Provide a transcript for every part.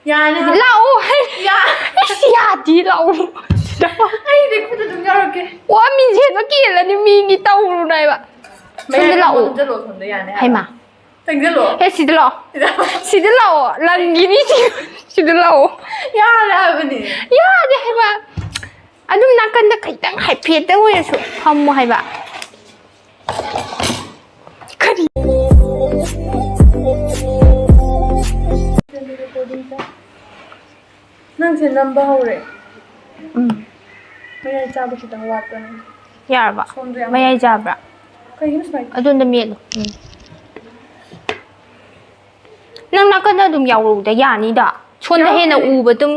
Yani lau ya di lau ai de khu dum yar ke wa min se no ki la ni mi ngi tau lu nai ba me lau de lo thon de yani hai ma teng de lo he si de lau lang gi ni si de lau ya la bani ya de hai ba adum nakan da kai tang hai phe da wo su pham mo hai ba kari nang se number hore me cha ba kitang wat pa na yar ba mai ja ba kai ni sai adun da me lo nang nakan da dum yaw ru da ya ni da chon da he na u ba dum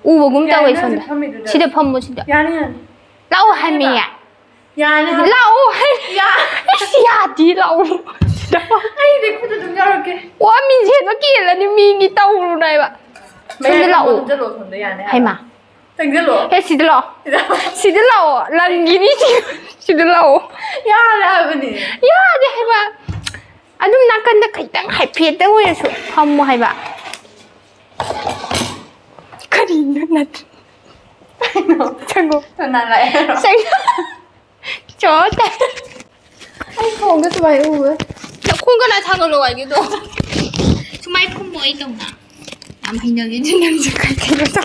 u ba gum da wai son da si da pham mo si da yani yani lau hai me ya yani lau hai ya ya di lau ai de khu dum yar ke wa min se no ki la ni mi ngi tau lu nai ba me lau de lo thon de yani hai ma teng de lo he si de lau lang gi ni si de lau ya la bani ya de hai ba adum nakan da kai tang hai phe da wo su pham mo hai ba kari na nat chango na lại sang chó ta anh không cái bài u ấy nó không có là thằng rồi cái đồ chúng mày không mới đâu nè làm hình như cái năng gì cái đó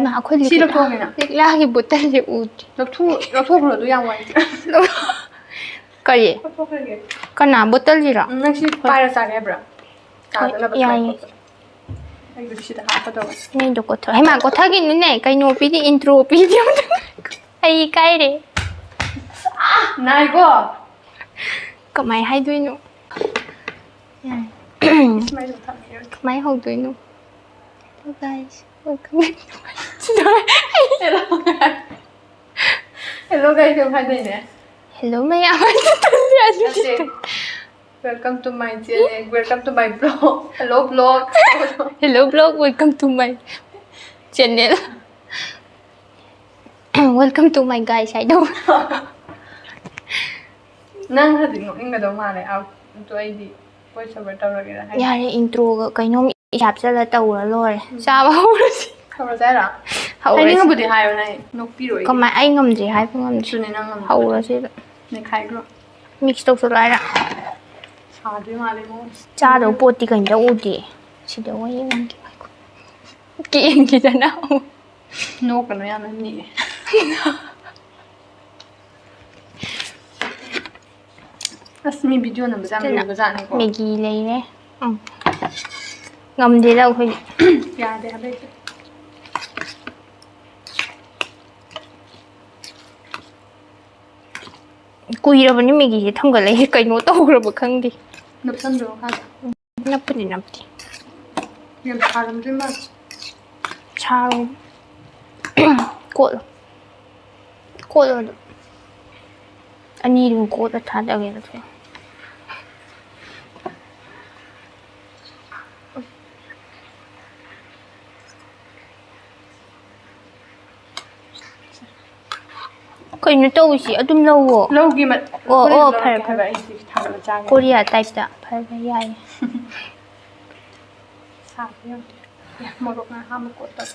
mà aku chỉ được thôi nè lagi buta je ut được thu rồi tôi yang vậy cái gì cái nào botol gì rồi năng chỉ phải là sao cái bra sao đó là bắt đầu anh được chỉ là hạt đâu này đồ có thôi hay mà có thằng cái này cái nô pi đi intro pi đi hay cái đấy này cô có mày hay đuôi nụ máy hậu đuôi nụ hello guys welcome hello hello guys không hay đây nè hello mấy em welcome to my channel welcome to my blog hello blog hello blog welcome to my channel welcome to my guys I don't năng thật thì ngồi cái đó mà này ao tụi anh đi quay sao vậy tao rồi cái này ya này intro cái nhóm chạp ra là tàu rồi rồi sao bao không rồi sao đó hậu anh ngâm bự thì hai rồi này nấu pi rồi còn mà anh ngâm gì hay không ngâm cho nên năng ngâm hậu rồi chứ này khai rồi mix đâu số lại đó chả đi mà đi mua cha đâu bột thì cần đâu đi chỉ đâu ấy ngâm kiện gì đó nào nấu cái này ăn nhỉ Asmi video nào bây giờ mình có dạng này có Maggie lấy đấy ngâm thế đâu thôi dạ để đây cùi rồi nhưng Maggie thằng cái lấy cái nó to rồi bực không đi nấp sân được hả nắp đi em xả lắm chứ mà chào cột rồi anh đi đừng cột là thắt ở đây thôi cái nó đâu gì ở đum lâu lâu kia mà phải Korea type đó phải vậy xả nhau một lúc nào ham một cột tật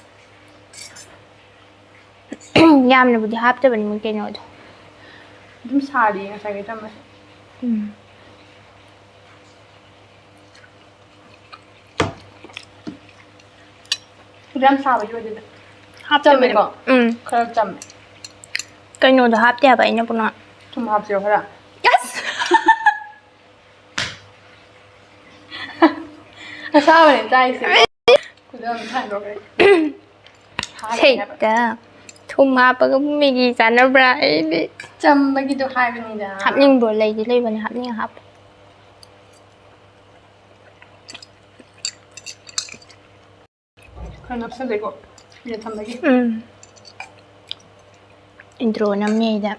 yam này budi hấp cho mình một cái nồi đúng xả đi phải cái trăm này Ram xả vào vô đi hấp trăm này có khơi trăm cái nồi đó hấp cho vậy nha bọn nó 좀 합죠, 그래. yes 사람은 짜이지. 그다음 타이로 그래. 진짜 좀 아빠가 분명히 잘나봐 이리 짬바기도 하입니다. 합ling bữa lấy đi lấy vào 합ling hấp 그럼 없어 되고 이제 짬바기. intro năm nhảy đã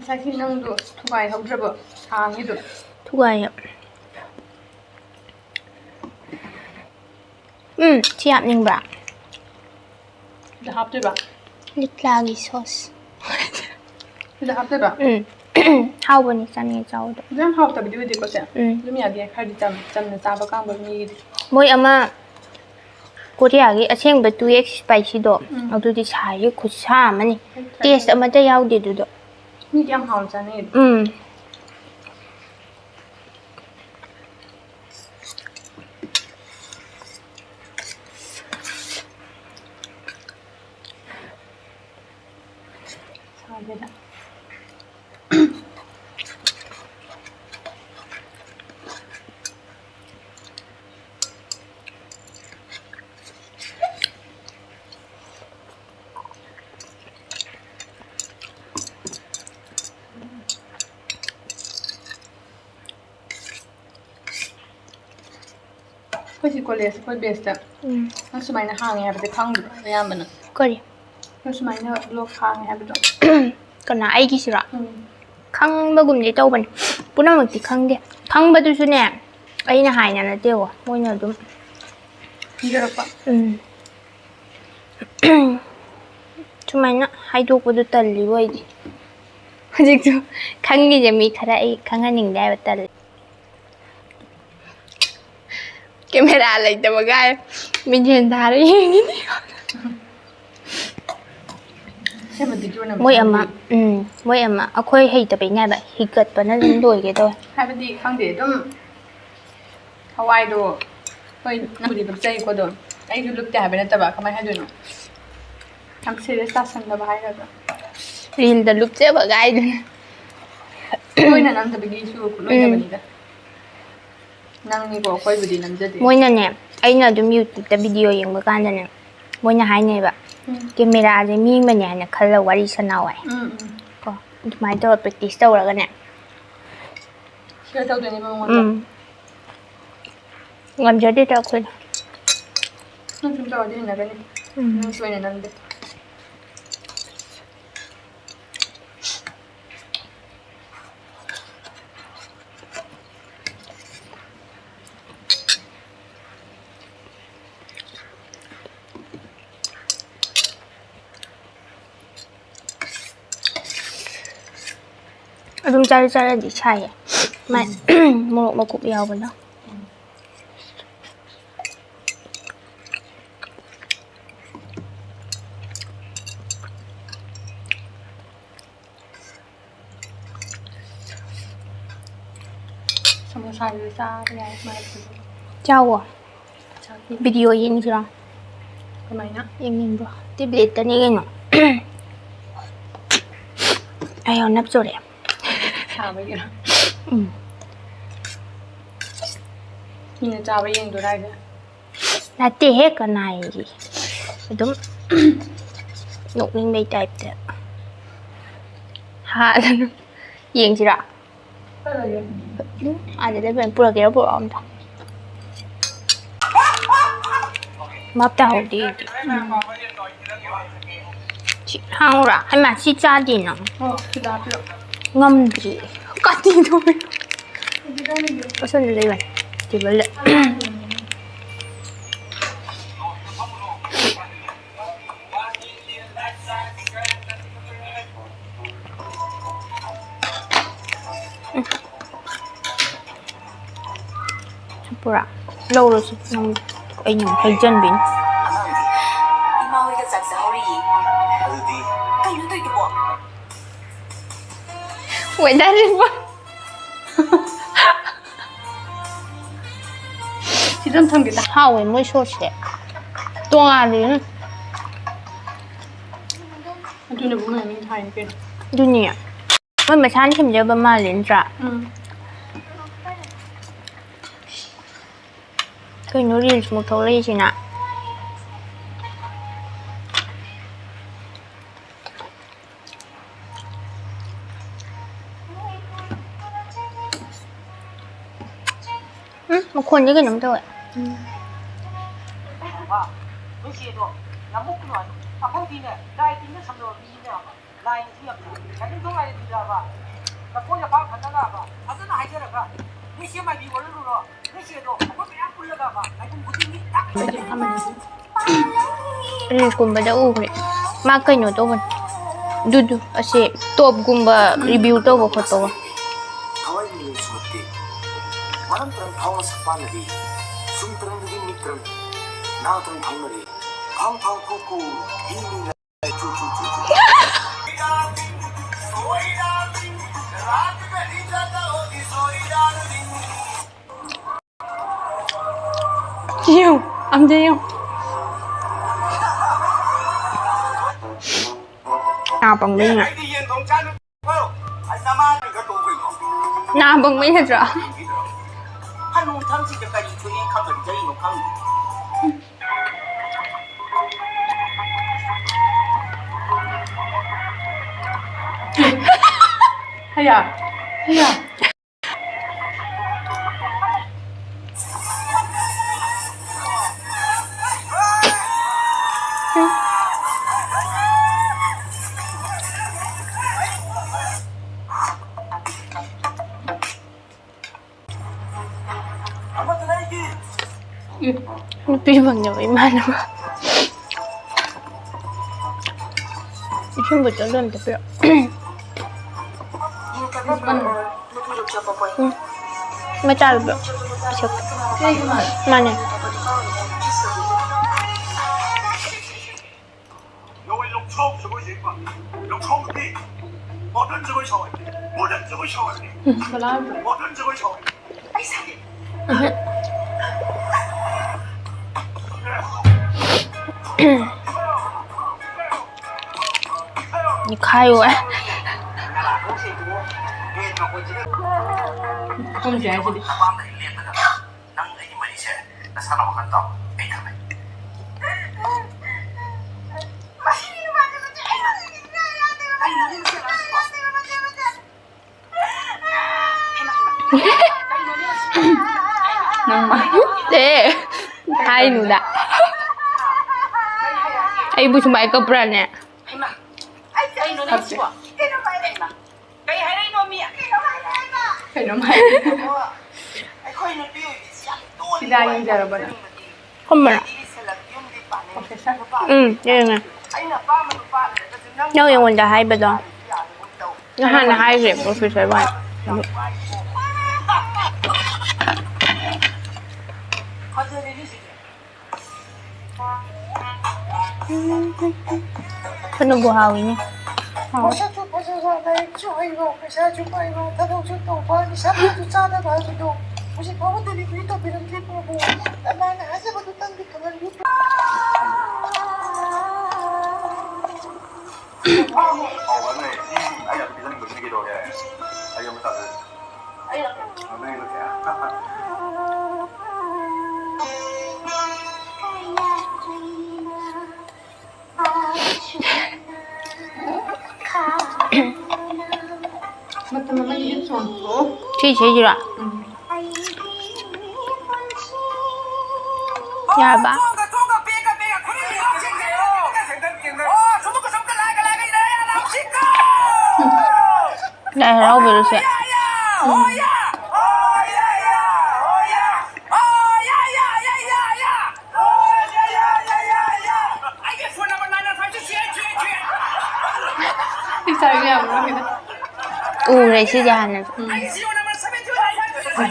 사실 능도 투가에 하고 상이도 투가요 chị hấp ninh bạc 이제 합대봐. lít lagi sauce 이제 합대봐. ꯍꯥꯎꯕꯅꯤ ꯆꯥꯅꯤꯡꯉꯦ ꯆꯥꯎꯗꯣ ꯌꯥꯝ ꯍꯥꯎꯇꯕꯗꯤ ꯑꯣꯏꯗꯦꯀꯣ ꯁꯦ ꯑꯗꯨꯝ ꯌꯥꯗꯦ ꯈꯔꯗꯤ ꯆꯝꯅ ꯆꯥꯕ ꯀꯥꯡꯕ ꯃꯤꯒꯤꯗꯤ ꯃꯣꯏ ꯑꯃ ꯀꯣꯔꯤꯌꯥꯒꯤ ꯑꯁꯦꯡꯕ 2x ꯁ꯭ꯄꯥꯏꯁꯤꯗꯣ ꯑꯗꯨꯗꯤ ꯁꯥꯏꯌꯦ ꯈꯨꯠꯁꯥ ꯑꯃꯅꯤ ꯇꯦꯁ ꯑꯃꯠꯇ ꯌꯥꯎꯗꯦ ꯑꯗꯨꯗꯣ ꯃꯤꯗꯤ ꯌꯥꯝ ꯍꯥꯎꯅ ꯆꯥꯅꯩ 사대다. ꯑꯩꯈꯣꯏꯁꯤ ꯀꯣꯂꯦꯖ ꯑꯩꯈꯣꯏ ꯕꯦꯁꯇ ꯅꯪ ꯁꯨꯃꯥꯏꯅ ꯍꯥꯡꯉꯦ ꯍꯥꯏꯕꯗꯤ ꯈꯪꯗꯕ ꯑꯌꯥꯝꯕꯅ ꯀꯔꯤ ꯅꯪ ꯁꯨꯃꯥꯏꯅ ꯕ꯭ꯂꯣꯛ ꯍꯥꯡꯉꯦ ꯍꯥꯏꯕꯗꯣ ꯀꯅꯥ ꯑꯩꯒꯤꯁꯤꯔꯣ ꯈꯪꯕꯒꯨꯝꯗꯤ ꯇꯧꯕꯅꯤ ꯄꯨꯝꯅꯃꯛꯇꯤ ꯈꯪꯗꯦ ꯈꯪꯕꯗꯨꯁꯨꯅꯦ ꯑꯩꯅ ꯍꯥꯏꯅ ꯅꯠꯇꯦꯀꯣ ꯃꯣꯏꯅ ꯑꯗꯨꯝ ꯍꯤꯡꯖꯔꯛꯄ ꯁꯨꯃꯥꯏꯅ ꯍꯥꯏꯗꯣꯛꯄꯗꯨ ꯇꯜꯂꯤꯕ ꯑꯩꯗꯤ ꯍꯧꯖꯤꯛꯁꯨ ꯈꯪꯉꯤꯁꯦ ꯃꯤ ꯈꯔ ꯑꯩ ꯈꯪꯍꯟꯅꯤꯡꯗꯦ ꯍꯥꯏꯕ ꯇꯜꯂꯤ ꯀꯦꯃꯦꯔꯥ ꯂꯩꯇꯕꯒꯥꯏ ꯃꯤꯡꯁꯦꯟ ꯊꯥꯔ ꯌꯦꯡꯉꯤꯅꯤ ꯃꯣꯏ ꯑꯃ ꯑꯩꯈꯣꯏ ꯍꯩꯇꯕꯩꯅꯦ ꯍꯥꯏꯕ ꯍꯤꯒꯠꯄꯅ ꯑꯗꯨꯝ ꯂꯣꯏꯒꯦ ꯇꯧꯋꯦ ꯍꯥꯏꯕꯗꯤ ꯈꯪꯗꯦ ꯑꯗꯨꯝ ꯍꯋꯥꯏꯗꯣ ꯍꯣꯏ ꯅꯪꯕꯨꯗꯤ ꯂꯨꯞꯆꯩꯀꯣ ꯑꯗꯨꯝ ꯑꯩꯁꯨ ꯂꯨꯞꯇꯦ ꯍꯥꯏꯕ ꯅꯠꯇꯕ ꯀꯃꯥꯏꯅ ꯍꯥꯏꯗꯣꯏꯅꯣ ꯌꯥꯝ ꯁꯤरिꯌꯁ ꯇꯥꯁꯟꯗꯕ ꯍꯥꯏꯒꯗ꯭ꯔꯥ ꯔꯤꯜꯗ ꯂꯨꯞꯆꯕ ꯒꯥꯏꯗꯨꯅ ꯂꯣꯏꯅ ꯅꯝꯗꯕꯒꯤꯁꯨ ꯂꯣꯏꯗꯕꯅꯤꯗ ꯅꯪꯅꯤꯀꯣ ꯑꯩꯈꯣꯏꯕꯨꯗꯤ ꯅꯝꯖꯗꯦ ꯃꯣꯏꯅꯅꯦ ꯑꯩꯅ ꯑꯗꯨꯝ ꯌꯨꯇ꯭ꯌꯨꯕꯇ ꯚꯤꯗꯤꯑꯣ ꯌꯦꯡꯕ ꯀꯥꯟꯗꯅꯦ ꯃꯣꯏꯅ ꯍꯥꯏꯅꯦꯕ ꯀꯦꯃꯦꯔꯥꯁꯦ ꯃꯤ ꯑꯃꯅꯦ ꯍꯥꯏꯅ ꯈꯜꯂ ꯋꯥꯔꯤ ꯁꯥꯟꯅꯧ ꯍꯥꯏ ꯀꯣ ꯑꯗꯨꯃꯥꯏꯅ ꯇꯧꯔ ꯄ꯭ꯔꯦꯛꯇꯤꯁ ꯇꯧꯔꯒꯅꯦ ꯁꯤꯌꯔ ꯇꯧꯗꯣꯏꯅꯦꯕ ꯃꯉꯣꯟꯗ ꯉꯝꯖꯗꯦꯗ ꯑꯩꯈꯣꯏꯅ ꯅꯪ ꯁꯨꯝ ꯇꯧꯔꯗꯤ ꯍꯩꯅꯒꯅꯤ ꯅꯪꯁꯨ ꯑꯣꯏꯅ ꯅꯝꯗꯦ ꯑꯗꯨꯝ ꯆꯥꯔꯗꯤ ꯁꯥꯏꯌꯦ ꯃꯥꯏ ꯃꯣꯔꯣꯛ ꯃꯀꯨꯞ ꯌꯥꯎꯕꯅ ꯁꯃꯣꯁꯥꯗꯨꯁꯨ ꯆꯥꯕ ꯌꯥꯏ ꯃꯔꯛꯇꯨꯗ ꯆꯥꯎꯋꯣ ꯚꯤꯗꯤꯑꯣ ꯌꯦꯡꯁꯤꯔꯣ ꯀꯃꯥꯏꯅ ꯌꯦꯡꯅꯤꯡꯕ꯭ꯔꯣ ꯇꯦꯕ꯭ꯂꯦꯠꯇꯅꯤ ꯀꯩꯅꯣ ꯑꯩ ꯅꯞꯆꯣꯔꯛꯑꯦ ꯁꯥꯕꯒꯤꯔꯣ ꯃꯤꯅ ꯆꯥꯕ ꯌꯦꯡꯗꯣꯏꯔꯥ ꯍꯥꯏꯁꯦ ꯅꯠꯇꯦꯍꯦ ꯀꯅꯥꯏꯒꯤ ꯑꯗꯨꯝ ꯅꯣꯛꯅꯤꯡꯕꯩ ꯇꯥꯏꯞꯇ ꯍꯥꯗꯅ ꯌꯦꯡꯁꯤꯔꯣ ꯑꯥꯗ ꯂꯩꯕꯅ ꯄꯨꯔꯛꯀꯦꯔꯣ ꯄꯨꯔꯛꯑꯣ ꯑꯝꯇ ꯃꯞ ꯇꯥꯍꯧꯗꯦ ꯁꯤ ꯍꯥꯡꯉꯨꯔꯥ ꯍꯩꯃꯥ ꯁꯤ ꯆꯥꯗꯦ ꯅꯪ ꯁꯤꯗ ꯍꯥꯞꯄꯤꯔꯣ ꯉꯝꯗ꯭ꯔꯤ ꯀꯥꯇꯤꯗꯣ ꯑꯁꯣꯝꯗ ꯂꯩꯕꯅꯤ ꯇꯦꯕꯜꯗ ꯄꯨꯔꯥ ꯂꯧꯔꯁꯤ ꯅꯪ ꯑꯩꯅ ꯍꯩꯖꯟꯕꯤꯅꯤ 이마 우리가 짝사오리 어디 그녀도 이거 뭐 왜 다른 거 시점 참겠다 하왜 뭐 소스에 똥아리 ꯑꯗꯨꯅ ꯕꯨꯡꯅ ꯃꯤ ꯊꯥꯏꯅꯤ ꯀꯩꯅꯣ ꯑꯗꯨꯅꯤ ꯃꯣꯏ ꯃꯁꯥꯅ ꯁꯦꯝꯖꯕ ꯃꯥꯜꯂꯦ ꯅꯠꯇ꯭ꯔꯥ ꯀꯩꯅꯣ ꯔꯤꯜꯁ ꯃꯨꯛ ꯊꯣꯛꯂꯛꯏꯁꯤꯅ ꯃꯈꯣꯟꯁꯦ ꯀꯩꯅꯣꯝ ꯇꯧꯋꯦ ꯔꯤꯜꯁꯀꯨꯝꯕꯗ ꯎꯈ꯭ꯔꯦ ꯃꯥ ꯀꯩꯅꯣ ꯇꯧꯕꯅꯤ 두두 아시 톱굼바 리뷰 떠보 것도 Kawai ni sumati. Maram terang thong sapanadi. Sum terang di mitram. Na terang thangnari. Phang phang phuku hini lai chu chu chu chu. 지용 안 돼요 아 bằng à na bằng mấy hết rồi 한놈 탐지기까지 조인 카페를 저희 녹함. 하야 하야 비방요 이만한 거 이춘부 쩔는데 뼈 mà trả được chụp mà này你开我 không trẻ gì đi 네 hai nụ đã ai bu cuma ikut perannya phải nó mày thì ra như giờ là bận không mà đây nè nhau yang mình đã hai bên đó nó hai rệp của phía trái Kan nunggu hawi nih. Mata-mata yun sonto. Chị rồi. Dạ bà. Đây là đâu về rồi. Sao nghe mà người ta Này sư già này.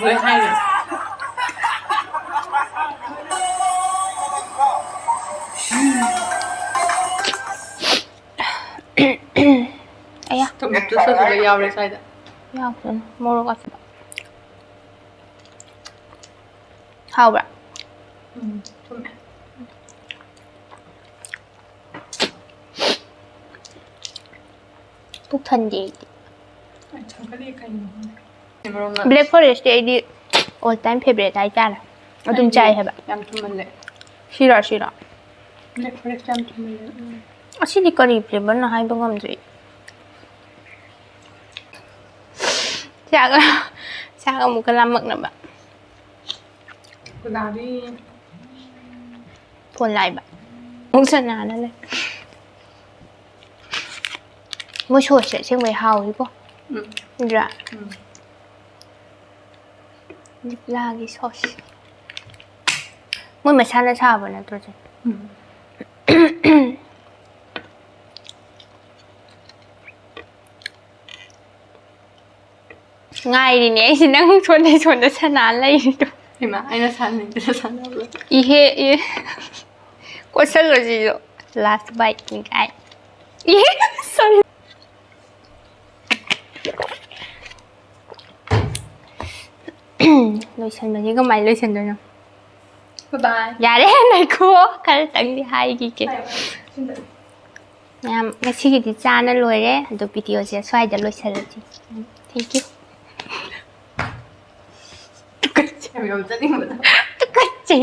với hai rồi. Ấy à. Tụi mình chưa sơ rồi giàu đấy sao vậy? Giàu rồi. Mua rồi. Hào bạ. Tụi mình. Phúc thân gì? Chẳng có đi cạnh. Black Forest thì all time favorite ai chả là. Ở tum chai hả bạn? Yam tụi mình lệ. 싫어. Black Forest yam tụi mình lệ. Chili curry flavor nó hay bằng ngầm gì? Chắc một cái làm mực nữa bạn. Cứ đào đi. Phun lại bạn. Uống sân nào nữa đây. Mua chuột sẽ xem về hào chứ cô. Dạ. Nhịp la cái sauce. Mua mà sao vậy nè tôi chứ. ꯍꯥꯏꯔꯤꯅꯦ ꯑꯩꯁꯤ ꯅꯪ ꯁꯣꯟꯗ ꯁꯅꯥ ꯂꯩꯔꯤꯗꯣ ꯏꯃꯥ ꯑꯩꯅ ꯁꯥꯟꯅꯩꯗ ꯁꯥꯟꯅꯕ 이해 꽂을러지죠 last bite ꯀꯥꯏ 이해 sorry ꯂꯣꯏꯁꯟꯕꯁꯤ ꯀꯃꯥꯏꯅ ꯂꯣꯏꯁꯟꯗꯣꯏꯅꯣ ꯕꯥꯏ ꯌꯥꯔꯦ ꯅꯥꯏꯈꯣ ꯈꯔꯇꯪꯗꯤ ꯍꯥꯏꯈꯤꯒꯦ ꯃꯌꯥꯝ ꯉꯁꯤꯒꯤꯗꯤ ꯆꯥꯅ ꯂꯣꯏꯔꯦ ꯑꯗꯣ ꯚꯤꯗꯤꯑꯣꯁꯦ ꯁ꯭ꯋꯥꯏꯗ ꯂꯣꯏꯁꯜꯂꯁꯤ ꯊꯦꯡꯛ ꯌꯨ ꯌꯥꯝ ꯆꯠꯅꯤꯡꯕꯗꯣ ꯇꯨꯀꯠꯆꯩ